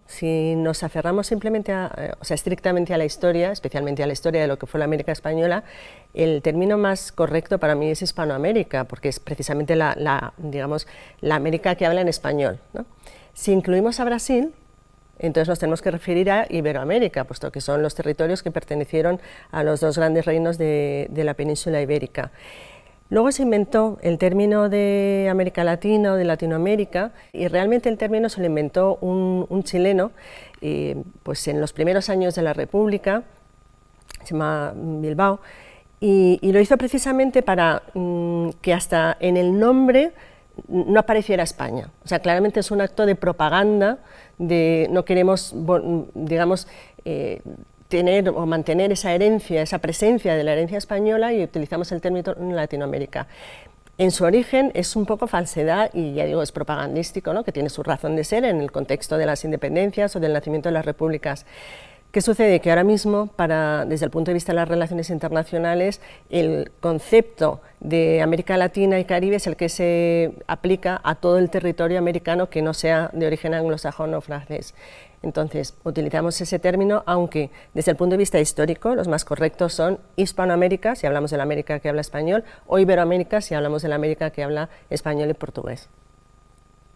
Si nos aferramos simplemente estrictamente a la historia, especialmente a la historia de lo que fue la América española, el término más correcto para mí es Hispanoamérica, porque es precisamente digamos, la América que habla en español, ¿no? Si incluimos a Brasil, entonces nos tenemos que referir a Iberoamérica, puesto que son los territorios que pertenecieron a los dos grandes reinos de la península ibérica. Luego se inventó el término de América Latina o de Latinoamérica, y realmente el término se lo inventó un chileno pues en los primeros años de la República, se llama Bilbao, y lo hizo precisamente para que hasta en el nombre no apareciera España. O sea, claramente es un acto de propaganda, no queremos, digamos, tener o mantener esa herencia, esa presencia de la herencia española, y utilizamos el término Latinoamérica. En su origen es un poco falsedad y ya digo, es propagandístico, ¿no? Que tiene su razón de ser en el contexto de las independencias o del nacimiento de las repúblicas. ¿Qué sucede? Que ahora mismo, desde el punto de vista de las relaciones internacionales, el concepto de América Latina y Caribe es el que se aplica a todo el territorio americano que no sea de origen anglosajón o francés. Entonces, utilizamos ese término, aunque desde el punto de vista histórico los más correctos son Hispanoamérica, si hablamos de la América que habla español, o Iberoamérica, si hablamos de la América que habla español y portugués.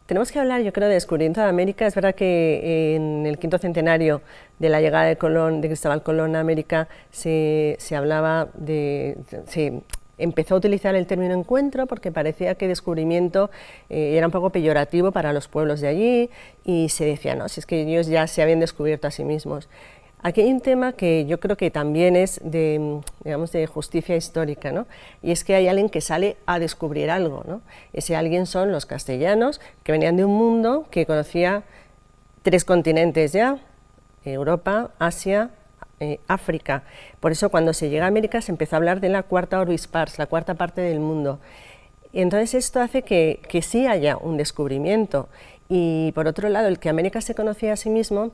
Tenemos que hablar, yo creo, de descubrimiento de América. Es verdad que en el 5º centenario de la llegada de Cristóbal Colón a América se hablaba se empezó a utilizar el término encuentro porque parecía que descubrimiento era un poco peyorativo para los pueblos de allí, y se decía, no, si es que ellos ya se habían descubierto a sí mismos. Aquí hay un tema que yo creo que también es digamos, de justicia histórica, ¿no? Y es que hay alguien que sale a descubrir algo, ¿no? Ese alguien son los castellanos, que venían de un mundo que conocía 3 continentes ya: Europa, Asia, África. Por eso cuando se llega a América se empezó a hablar de la cuarta orbis pars, la cuarta parte del mundo. Y entonces esto hace que sí haya un descubrimiento. Y por otro lado, el que América se conocía a sí mismo,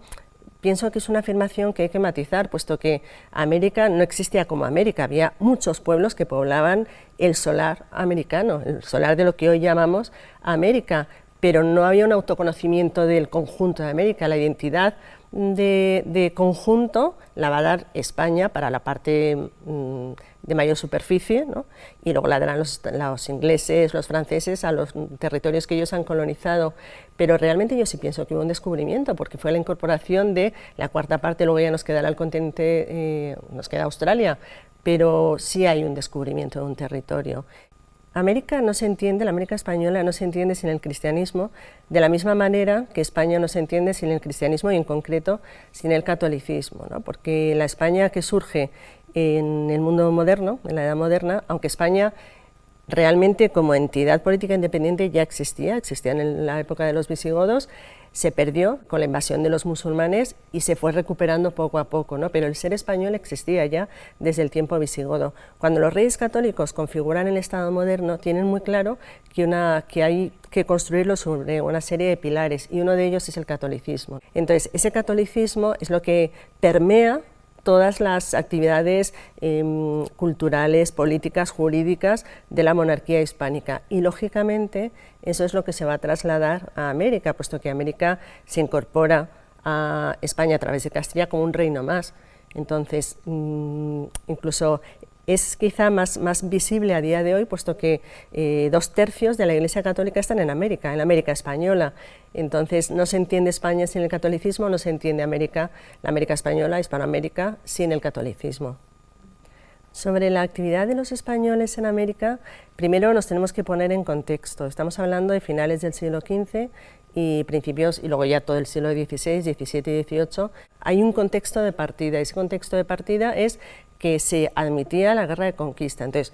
pienso que es una afirmación que hay que matizar, puesto que América no existía como América, había muchos pueblos que poblaban el solar americano, el solar de lo que hoy llamamos América, pero no había un autoconocimiento del conjunto de América. La identidad de conjunto la va a dar España para la parte de mayor superficie, ¿no? Y luego la darán los ingleses, los franceses a los territorios que ellos han colonizado, pero realmente yo sí pienso que hubo un descubrimiento, porque fue la incorporación de la cuarta parte, luego ya nos quedará el continente, nos queda Australia, pero sí hay un descubrimiento de un territorio. América no se entiende, la América española no se entiende sin el cristianismo, de la misma manera que España no se entiende sin el cristianismo, y en concreto sin el catolicismo, ¿no? Porque la España que surge en el mundo moderno, en la Edad Moderna, aunque España realmente como entidad política independiente ya existía en la época de los visigodos, se perdió con la invasión de los musulmanes y se fue recuperando poco a poco, ¿no? Pero el ser español existía ya desde el tiempo visigodo. Cuando los reyes católicos configuran el Estado moderno, tienen muy claro que hay que construirlo sobre una serie de pilares, y uno de ellos es el catolicismo. Entonces, ese catolicismo es lo que permea todas las actividades culturales, políticas, jurídicas de la monarquía hispánica, y lógicamente eso es lo que se va a trasladar a América, puesto que América se incorpora a España a través de Castilla como un reino más. Entonces, incluso es quizá más visible a día de hoy, puesto que 2/3 de la Iglesia Católica están en la América española. Entonces no se entiende España sin el catolicismo, no se entiende la América española, Hispanoamérica, sin el catolicismo. Sobre la actividad de los españoles en América, primero nos tenemos que poner en contexto. Estamos hablando de finales del siglo XV y principios, y luego ya todo el siglo XVI, XVII y XVIII. Hay un contexto de partida. Ese contexto de partida es que se admitía la guerra de conquista. Entonces,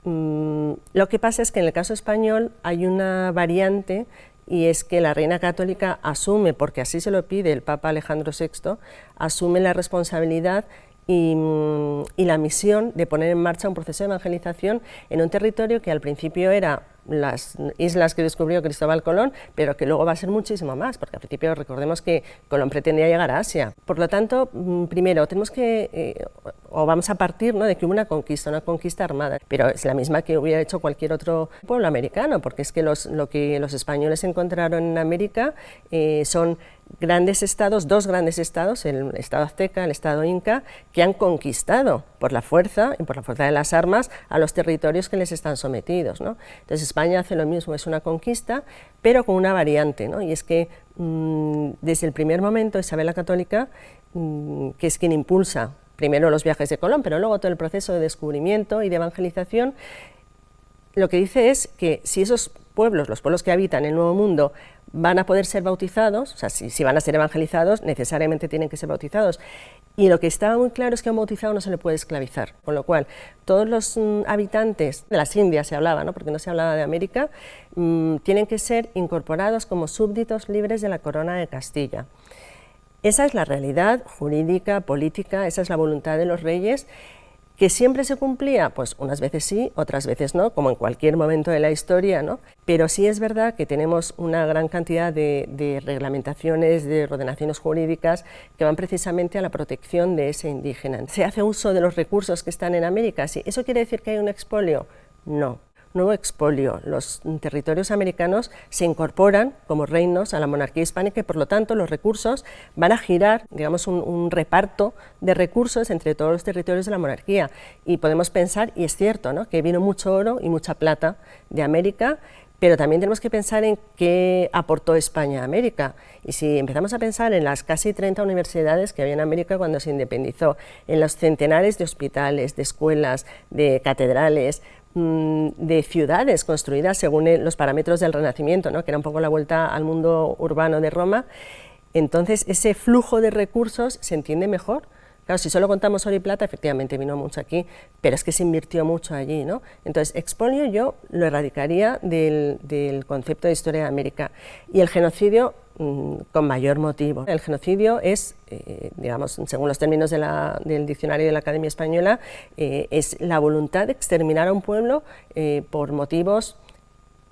lo que pasa es que en el caso español hay una variante, y es que la reina católica asume, porque así se lo pide el Papa Alejandro VI, asume la responsabilidad y la misión de poner en marcha un proceso de evangelización en un territorio que al principio era las islas que descubrió Cristóbal Colón, pero que luego va a ser muchísimo más, porque al principio recordemos que Colón pretendía llegar a Asia. Por lo tanto, primero tenemos que, o vamos a partir, ¿no?, de que hubo una conquista armada, pero es la misma que hubiera hecho cualquier otro pueblo americano, porque es que lo que los españoles encontraron en América son grandes estados, dos grandes estados, el estado azteca, el estado inca, que han conquistado por la fuerza y por la fuerza de las armas a los territorios que les están sometidos, ¿no? Entonces España hace lo mismo, es una conquista, pero con una variante, ¿no? Y es que desde el primer momento Isabel la Católica, que es quien impulsa primero los viajes de Colón, pero luego todo el proceso de descubrimiento y de evangelización, lo que dice es que si esos pueblos, los pueblos que habitan el Nuevo Mundo, van a poder ser bautizados, o sea, si van a ser evangelizados, necesariamente tienen que ser bautizados. Y lo que está muy claro es que a un bautizado no se le puede esclavizar, con lo cual todos los habitantes de las Indias, se hablaba, ¿no?, porque no se hablaba de América, tienen que ser incorporados como súbditos libres de la corona de Castilla. Esa es la realidad jurídica, política, esa es la voluntad de los reyes. ¿Que siempre se cumplía? Pues unas veces sí, otras veces no, como en cualquier momento de la historia, ¿no? Pero sí es verdad que tenemos una gran cantidad de reglamentaciones, de ordenaciones jurídicas que van precisamente a la protección de ese indígena. ¿Se hace uso de los recursos que están en América? Sí. ¿Eso quiere decir que hay un expolio? No. No hubo expolio. Los territorios americanos se incorporan como reinos a la monarquía hispánica y por lo tanto los recursos van a girar, digamos, un reparto de recursos entre todos los territorios de la monarquía. Y podemos pensar, y es cierto, ¿no?, que vino mucho oro y mucha plata de América, pero también tenemos que pensar en qué aportó España a América. Y si empezamos a pensar en las casi 30 universidades que había en América cuando se independizó, en los centenares de hospitales, de escuelas, de catedrales, de ciudades construidas según los parámetros del Renacimiento, ¿no?, que era un poco la vuelta al mundo urbano de Roma, entonces ese flujo de recursos se entiende mejor. Claro, si solo contamos oro y plata, efectivamente vino mucho aquí, pero es que se invirtió mucho allí, ¿no? Entonces, expolio yo lo erradicaría del concepto de historia de América. Y el genocidio, con mayor motivo. El genocidio es, digamos, según los términos del diccionario de la Academia Española, es la voluntad de exterminar a un pueblo por motivos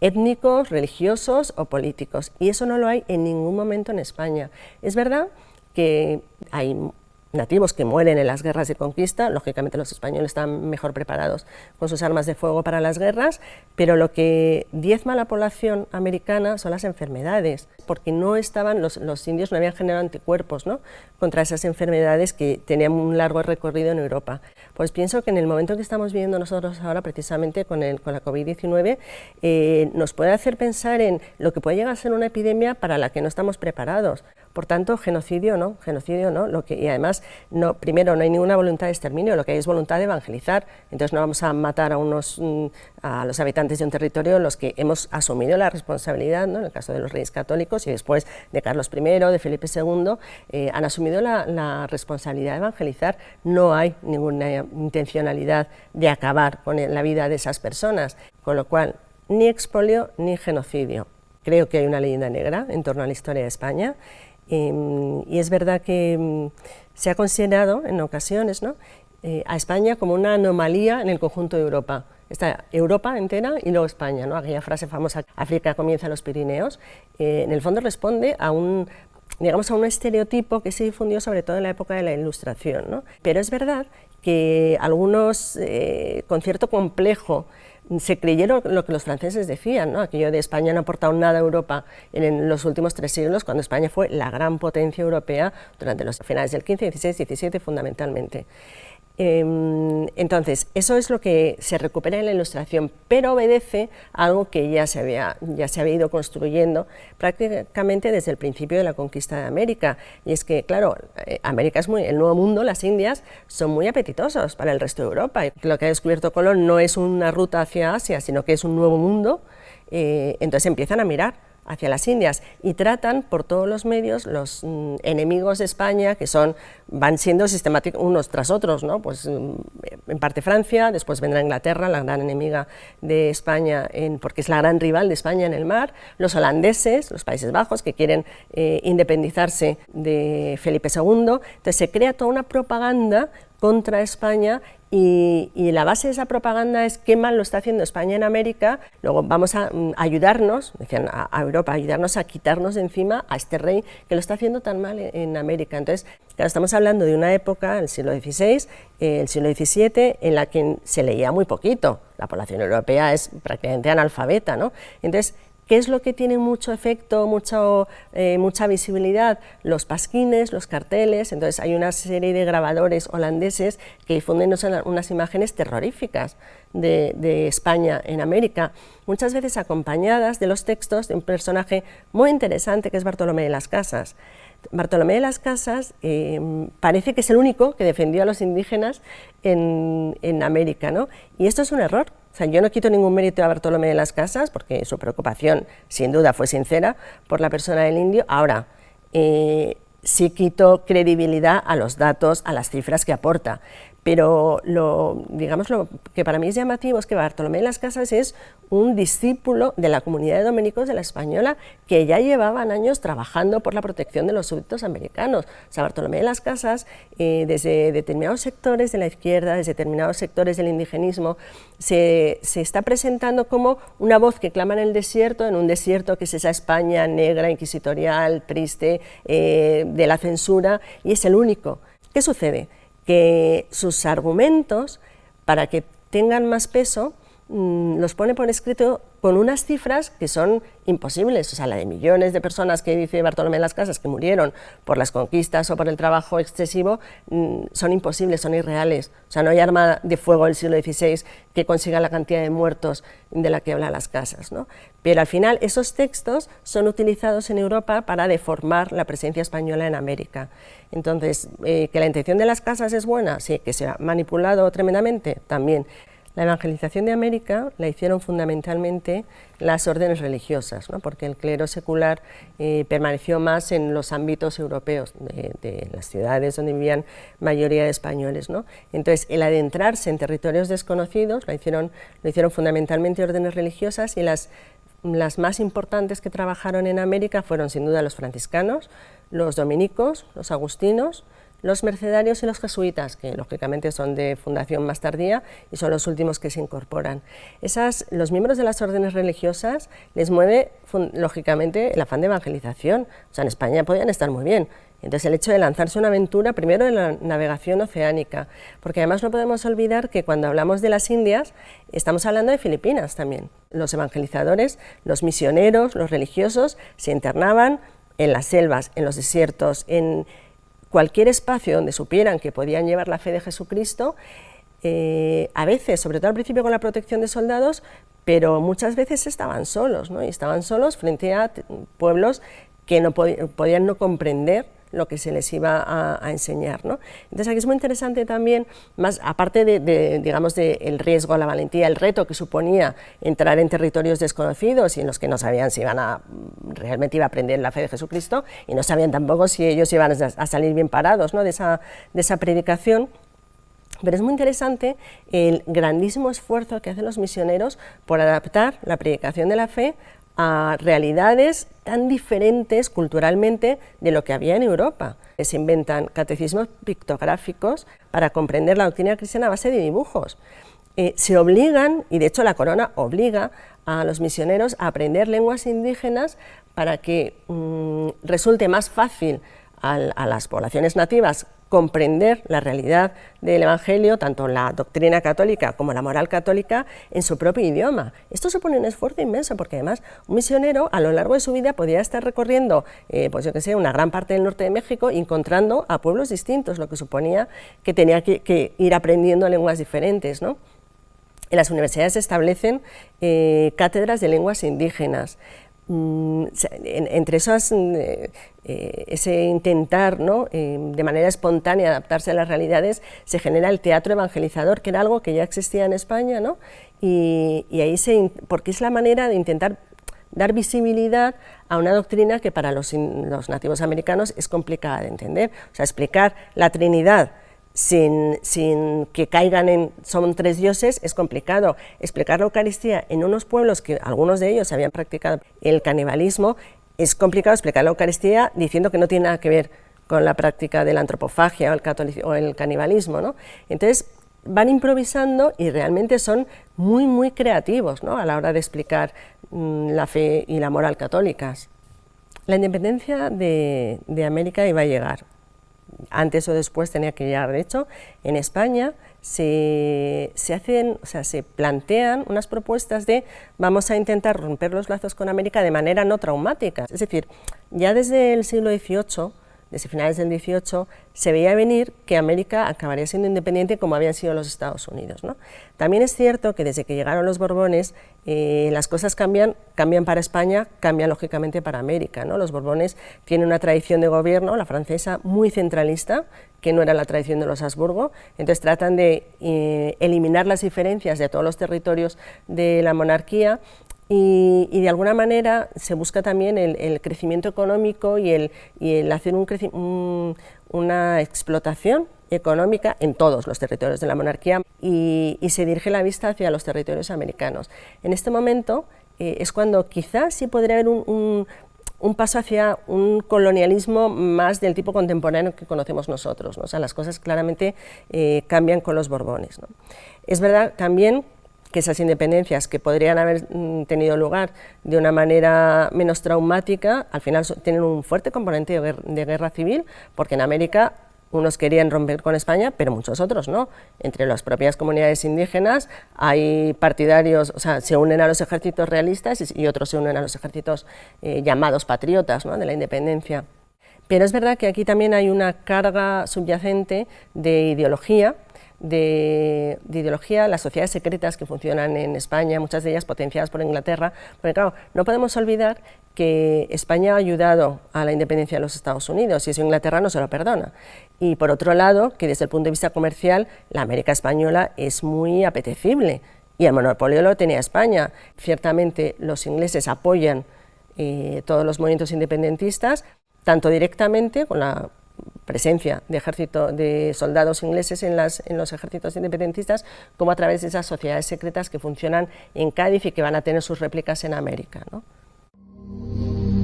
étnicos, religiosos o políticos. Y eso no lo hay en ningún momento en España. Es verdad que hay nativos que mueren en las guerras de conquista, lógicamente los españoles están mejor preparados con sus armas de fuego para las guerras, pero lo que diezma a la población americana son las enfermedades, porque no estaban, los indios no habían generado anticuerpos, ¿no?, contra esas enfermedades que tenían un largo recorrido en Europa. Pues pienso que en el momento que estamos viviendo nosotros ahora, precisamente con la COVID-19, nos puede hacer pensar en lo que puede llegar a ser una epidemia para la que no estamos preparados. Por tanto, genocidio no, y además, primero, no hay ninguna voluntad de exterminio, lo que hay es voluntad de evangelizar. Entonces no vamos a matar a los habitantes de un territorio en los que hemos asumido la responsabilidad, ¿no?, en el caso de los reyes católicos y después de Carlos I, de Felipe II, han asumido la responsabilidad de evangelizar. No hay ninguna intencionalidad de acabar con la vida de esas personas, con lo cual ni expolio ni genocidio. Creo que hay una leyenda negra en torno a la historia de España. Y es verdad que se ha considerado en ocasiones, ¿no?, a España como una anomalía en el conjunto de Europa. Está Europa entera y luego España, ¿no?, aquella frase famosa, África comienza en los Pirineos, en el fondo responde a un estereotipo que se difundió sobre todo en la época de la Ilustración, ¿no? Pero es verdad que algunos, con cierto complejo, se creyeron lo que los franceses decían, ¿no?, aquello de España no ha aportado nada a Europa en los últimos 3 siglos, cuando España fue la gran potencia europea durante los finales del XV, XVI, XVII fundamentalmente. Entonces, eso es lo que se recupera en la Ilustración, pero obedece a algo que ya se había ido construyendo prácticamente desde el principio de la conquista de América, y es que, claro, América es el Nuevo Mundo, las Indias, son muy apetitosos para el resto de Europa, y lo que ha descubierto Colón no es una ruta hacia Asia, sino que es un nuevo mundo, entonces empiezan a mirar hacia las Indias y tratan por todos los medios los enemigos de España, que van siendo sistemáticos unos tras otros, ¿no? Pues en parte Francia, después vendrá Inglaterra, la gran enemiga de España, porque es la gran rival de España en el mar, los holandeses, los Países Bajos, que quieren independizarse de Felipe II. Entonces se crea toda una propaganda contra España, y la base de esa propaganda es qué mal lo está haciendo España en América, luego vamos a ayudarnos, decían a Europa, ayudarnos a quitarnos de encima a este rey que lo está haciendo tan mal en América. Entonces, claro, estamos hablando de una época, el siglo XVI, el siglo XVII, en la que se leía muy poquito, la población europea es prácticamente analfabeta, ¿no? Entonces, ¿qué es lo que tiene mucho efecto, mucha visibilidad? Los pasquines, los carteles. Entonces hay una serie de grabadores holandeses que difunden unas imágenes terroríficas de España en América, muchas veces acompañadas de los textos de un personaje muy interesante que es Bartolomé de las Casas. Bartolomé de las Casas parece que es el único que defendió a los indígenas en América, ¿no? Y esto es un error. O sea, yo no quito ningún mérito a Bartolomé de las Casas, porque su preocupación, sin duda, fue sincera por la persona del indio. Ahora, sí quito credibilidad a los datos, a las cifras que aporta. Pero digamos, lo que para mí es llamativo es que Bartolomé de las Casas es un discípulo de la comunidad de dominicos de la Española que ya llevaban años trabajando por la protección de los súbditos americanos. O sea, Bartolomé de las Casas, desde determinados sectores de la izquierda, desde determinados sectores del indigenismo, se está presentando como una voz que clama en un desierto que es esa España negra, inquisitorial, triste, de la censura, y es el único. ¿Qué sucede? Que sus argumentos, para que tengan más peso, los pone por escrito con unas cifras que son imposibles, o sea, la de millones de personas que dice Bartolomé de las Casas que murieron por las conquistas o por el trabajo excesivo, son imposibles, son irreales. O sea, no hay arma de fuego del siglo XVI que consiga la cantidad de muertos de la que habla Las Casas, ¿no? Pero al final esos textos son utilizados en Europa para deformar la presencia española en América. Entonces, ¿que la intención de Las Casas es buena? Sí. ¿Que se ha manipulado tremendamente? También. La evangelización de América la hicieron fundamentalmente las órdenes religiosas, ¿no? Porque el clero secular permaneció más en los ámbitos europeos, de las ciudades donde vivían mayoría de españoles, ¿no? Entonces, el adentrarse en territorios desconocidos lo hicieron fundamentalmente órdenes religiosas, y las más importantes que trabajaron en América fueron sin duda los franciscanos, los dominicos, los agustinos, los mercedarios y los jesuitas, que lógicamente son de fundación más tardía y son los últimos que se incorporan. Los miembros de las órdenes religiosas les mueve lógicamente el afán de evangelización. O sea, en España podían estar muy bien. Entonces el hecho de lanzarse una aventura, primero en la navegación oceánica, porque además no podemos olvidar que cuando hablamos de las Indias estamos hablando de Filipinas también. Los evangelizadores, los misioneros, los religiosos se internaban en las selvas, en los desiertos, en cualquier espacio donde supieran que podían llevar la fe de Jesucristo, a veces, sobre todo al principio con la protección de soldados, pero muchas veces estaban solos, ¿no? Y estaban solos frente a pueblos que no podían no comprender lo que se les iba a enseñar, ¿no? Entonces aquí es muy interesante también, más aparte digamos, del riesgo, la valentía, el reto que suponía entrar en territorios desconocidos y en los que no sabían si realmente iba a aprender la fe de Jesucristo, y no sabían tampoco si ellos iban a salir bien parados, ¿no? de esa predicación. Pero es muy interesante el grandísimo esfuerzo que hacen los misioneros por adaptar la predicación de la fe a realidades tan diferentes culturalmente de lo que había en Europa. Se inventan catecismos pictográficos para comprender la doctrina cristiana a base de dibujos. Se obligan, y de hecho la corona obliga a los misioneros a aprender lenguas indígenas para que resulte más fácil a las poblaciones nativas comprender la realidad del Evangelio, tanto la doctrina católica como la moral católica, en su propio idioma. Esto supone un esfuerzo inmenso, porque además un misionero a lo largo de su vida podía estar recorriendo, pues yo que sé, una gran parte del norte de México, encontrando a pueblos distintos, lo que suponía que tenía que ir aprendiendo lenguas diferentes, ¿no? En las universidades se establecen cátedras de lenguas indígenas. Entre esas, ese intentar, ¿no? De manera espontánea adaptarse a las realidades, se genera el teatro evangelizador, que era algo que ya existía en España, ¿no? Y ahí porque es la manera de intentar dar visibilidad a una doctrina que para los nativos americanos es complicada de entender. O sea, explicar la Trinidad sin que caigan son tres dioses es complicado. Explicar la Eucaristía en unos pueblos que algunos de ellos habían practicado el canibalismo, es complicado explicar la Eucaristía diciendo que no tiene nada que ver con la práctica de la antropofagia o el canibalismo, ¿no? Entonces, van improvisando y realmente son muy, muy creativos, ¿no?, a la hora de explicar la fe y la moral católicas. La independencia de América iba a llegar, antes o después tenía que llegar. De hecho, en España se plantean unas propuestas de vamos a intentar romper los lazos con América de manera no traumática. Es decir, ya desde el siglo XVIII, desde finales del XVIII, se veía venir que América acabaría siendo independiente como habían sido los Estados Unidos, ¿no? También es cierto que desde que llegaron los Borbones las cosas cambian para España, cambian lógicamente para América, ¿no? Los Borbones tienen una tradición de gobierno, la francesa, muy centralista, que no era la tradición de los Habsburgo, entonces tratan de eliminar las diferencias de todos los territorios de la monarquía. Y de alguna manera se busca también el crecimiento económico y el hacer una explotación económica en todos los territorios de la monarquía y se dirige la vista hacia los territorios americanos. En este momento es cuando quizás sí podría haber un paso hacia un colonialismo más del tipo contemporáneo que conocemos nosotros, ¿no? O sea, las cosas claramente cambian con los Borbones, ¿no? Es verdad también que esas independencias que podrían haber tenido lugar de una manera menos traumática, al final tienen un fuerte componente de guerra civil, porque en América unos querían romper con España, pero muchos otros no. Entre las propias comunidades indígenas hay partidarios, o sea, se unen a los ejércitos realistas y otros se unen a los ejércitos llamados patriotas, ¿no?, de la independencia. Pero es verdad que aquí también hay una carga subyacente de ideología, las sociedades secretas que funcionan en España, muchas de ellas potenciadas por Inglaterra, porque claro, no podemos olvidar que España ha ayudado a la independencia de los Estados Unidos y eso Inglaterra no se lo perdona. Y por otro lado, que desde el punto de vista comercial, la América española es muy apetecible y el monopolio lo tenía España. Ciertamente los ingleses apoyan todos los movimientos independentistas, tanto directamente con la presencia de soldados ingleses en los ejércitos independentistas, como a través de esas sociedades secretas que funcionan en Cádiz y que van a tener sus réplicas en América, ¿no?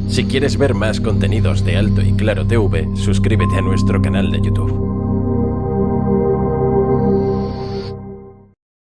Si quieres ver más contenidos de Alto y Claro TV, suscríbete a nuestro canal de YouTube.